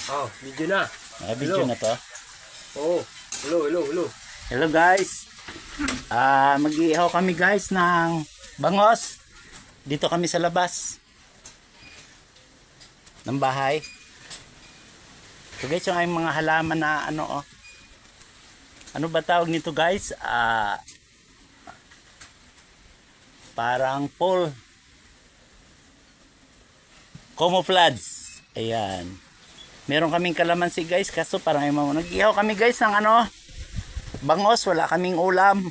Oh, video na. Naka-video na to. Oh, hello. Hello guys. Mag-iihaw kami guys ng bangos. Dito kami sa labas ng bahay. So guys, yung ay mga halaman na ano ano ba tawag nito guys? Parang pole camouflage. Ayan. Meron kaming kalamansi guys, kaso parang nag-ihaw kami guys ng bangos, wala kaming ulam.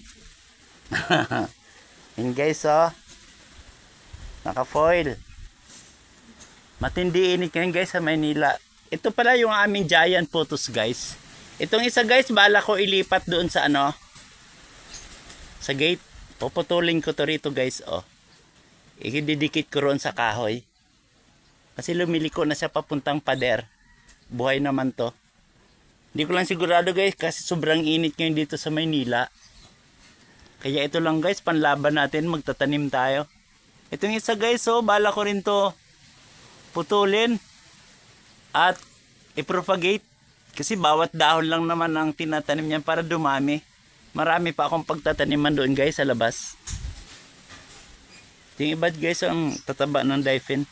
Yun guys naka-foil. Matindi init ngayon guys sa Maynila. Ito pala yung aming giant photos guys. Itong isa guys, bala ko ilipat doon sa sa gate. Puputulin ko to rito guys Ikididikit ko roon sa kahoy. Kasi lumiliko na siya papuntang pader. Buhay naman to. Hindi ko lang sigurado guys kasi sobrang init ngayon dito sa Maynila. Kaya ito lang guys, panlaban natin, magtatanim tayo. Itong isa guys, bala ko rin to putulin at i-propagate. Kasi bawat dahon lang naman ang tinatanim niyan para dumami. Marami pa akong pagtataniman doon guys sa labas. Yung iba guys ang tataba ng daiphin.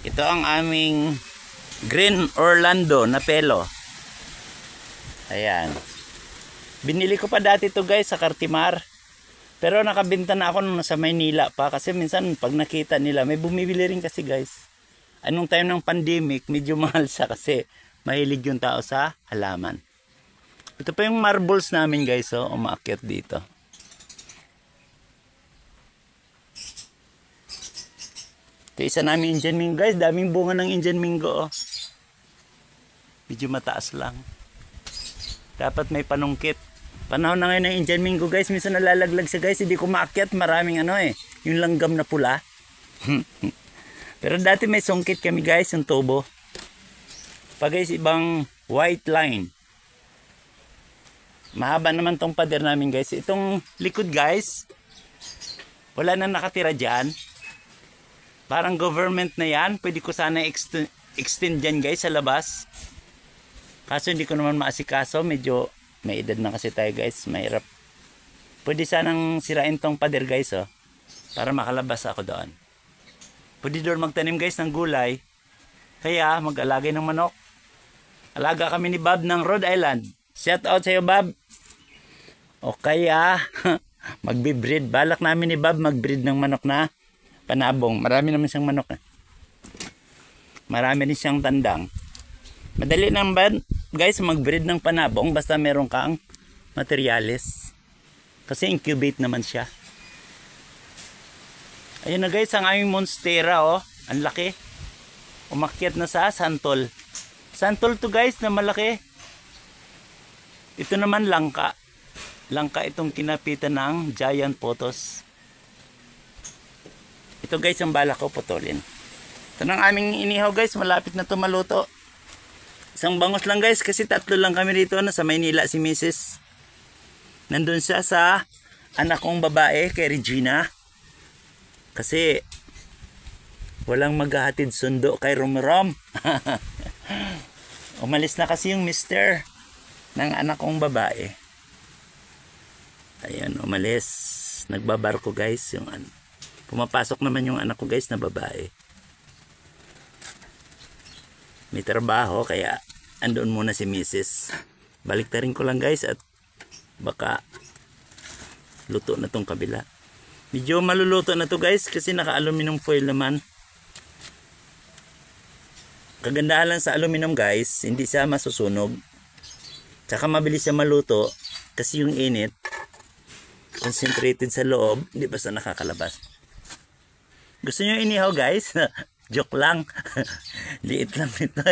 Ito ang aming Green Orlando na pelo. Ayan. Binili ko pa dati to guys sa Cartimar. Pero nakabenta na ako nung nasa Maynila pa. Kasi minsan pag nakita nila, may bumibili rin kasi guys. Anong time ng pandemic, medyo mahal siya kasi mahilig yung tao sa halaman. Ito pa yung marbles namin guys, umaakyat dito. Ito isa namin Indian Mingo guys, daming bunga ng Indian Mingo Medyo mataas lang. Dapat may panungkit. Panahon na ngayon ng Indian Mingo guys, minsan nalalaglag siya guys, hindi ko maakyat, maraming yung langgam na pula. Pero dati may sungkit kami guys, yung tubo. Pag guys, ibang white line. Mahaba naman tong pader namin guys. Itong likod guys, wala na nakatira dyan. Parang government na yan. Pwede ko sana extend dyan guys sa labas. Kaso hindi ko naman maasikaso. Medyo may edad na kasi tayo guys. Mahirap. Pwede sanang sirain tong pader guys para makalabas ako doon. Pwede doon magtanim guys ng gulay. Kaya mag-alagay ng manok. Alaga kami ni Bob ng Rhode Island. Shout out sa iyo Bob. O kaya magbe-breed. Balak namin ni Bob mag-breed ng manok na panabong. Marami naman siyang manok. Marami rin siyang tandang. Madali lang ba guys mag-breed ng panabong basta meron kang materials. Kasi incubate naman siya. Ayun na guys, ang aming monstera ang laki. Umakyat na sa santol. Santol to guys na malaki. Ito naman langka. Langka itong kinapitan ng giant photos. Ito guys ang balak ko putulin. Ito ng aming inihaw guys, malapit na ito maluto. Isang bangos lang guys kasi tatlo lang kami dito sa Maynila si Mrs. Nandun siya sa anak kong babae kay Regina. Kasi walang maghahatid sundo kay Romrom. Umalis na kasi yung mister ng anak kong babae. Ayan, umalis. Nagbabarko guys yung pumapasok naman yung anak ko guys na babae. May trabaho kaya andun muna si Mrs. Baliktarin ko lang guys at baka luto na tong kabila. Medyo maluluto na to guys kasi naka-aluminum foil naman. Kagandahan lang sa aluminum guys, hindi siya masusunog. Tsaka mabilis siya maluto kasi yung init concentrated sa loob, hindi basta nakakalabas. Gusto nyo inihaw guys? Joke lang. Liit lang ito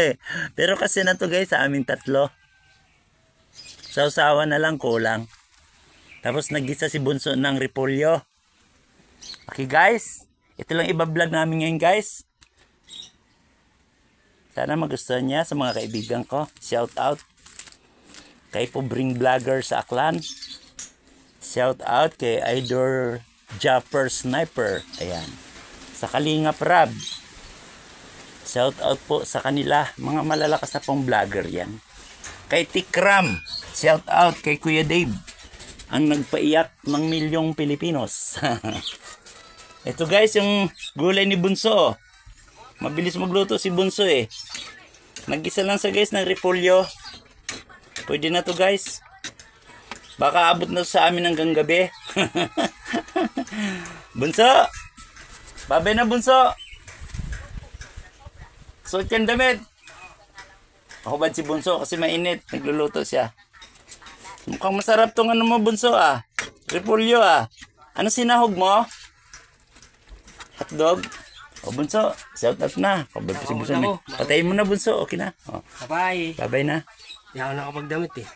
Pero kasi na to guys sa aming tatlo. Sausawa na lang kulang. Tapos nagisa si Bunso ng repolyo. Okay guys, ito lang iba-vlog namin ngayon guys. Sana magustuhan niya sa mga kaibigan ko. Shout out kay Pobring Vlogger sa Aklan. Shout out kay Idol Japper Sniper. Ayan. Sa Kalingap Rab. Shout out po sa kanila. Mga malalakas na pong vlogger yan. Kay Tikram. Shout out kay Kuya Dave. Ang nagpaiyak ng milyong Pilipinos. Ito guys, yung gulay ni Bunso. Mabilis magluto si Bunso eh. Nag-isa lang sa guys ng repolyo. Pwede na to guys. Baka abot na sa amin hanggang gabi. Bunso! Babay na Bunso! Suot yan damit. Hubad si Bunso kasi mainit. Nagluluto siya. Mukhang masarap tong ano mo Bunso ah. Repolyo ah. Ano sinahog mo? Hotdog? O Bunso, shout out na. Kabal pa si Bunso. Patayin mo na Bunso. Okay na. O. Bye. Babay na. Hindi ako nakapagdamit eh.